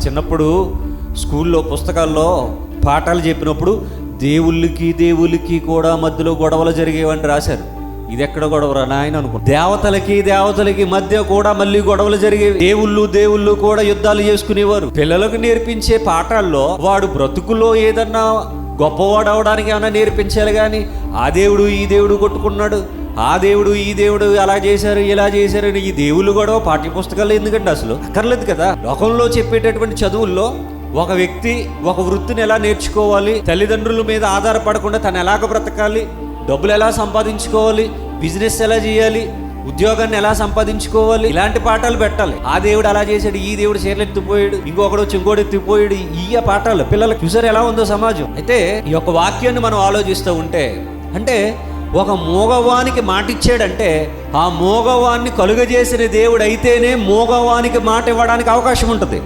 చిన్నప్పుడు స్కూల్లో పుస్తకాల్లో పాఠాలు చెప్పినప్పుడు దేవుళ్ళకి కూడా మధ్యలో గొడవలు జరిగేవని రాశారు. ఇది ఎక్కడ గొడవరా నాయన అనుకో. దేవతలకి మధ్య కూడా మళ్ళీ గొడవలు జరిగేవి. దేవుళ్ళు కూడా యుద్ధాలు చేసుకునేవారు. పిల్లలకు నేర్పించే పాఠాల్లో వాడు బ్రతుకులో ఏదన్నా గొప్పవాడు అవడానికి ఏమన్నా నేర్పించాలి కానీ ఆ దేవుడు ఈ దేవుడు కొట్టుకున్నాడు, ఆ దేవుడు ఈ దేవుడు అలా చేశారు ఇలా చేశారు ఈ దేవుళ్ళు గొడవ పాఠ్యపుస్తకాలు ఎందుకంటే అసలు అక్కర్లేదు కదా. లోకంలో చెప్పేటటువంటి చదువుల్లో ఒక వ్యక్తి ఒక వృత్తిని ఎలా నేర్చుకోవాలి, తల్లిదండ్రుల మీద ఆధారపడకుండా తను ఎలాగ బ్రతకాలి, డబ్బులు ఎలా సంపాదించుకోవాలి, బిజినెస్ ఎలా చేయాలి, ఉద్యోగాన్ని ఎలా సంపాదించుకోవాలి, ఇలాంటి పాఠాలు పెట్టాలి. ఆ దేవుడు అలా చేశాడు, ఈ దేవుడు చీరలు ఎత్తిపోయాడు, ఇంకొకడు వచ్చి ఇంకోటి ఎత్తిపోయాడు, ఈ పాఠాలు పిల్లలకు చూసారు ఎలా ఉందో సమాజం. అయితే ఈ యొక్క వాక్యాన్ని మనం ఆలోచిస్తూ ఉంటే అంటే ఒక మూగవానికి మాట ఇచ్చాడంటే ఆ మూగవాన్ని కలుగజేసిన దేవుడు అయితేనే మూగవానికి మాట ఇవ్వడానికి అవకాశం ఉంటుంది.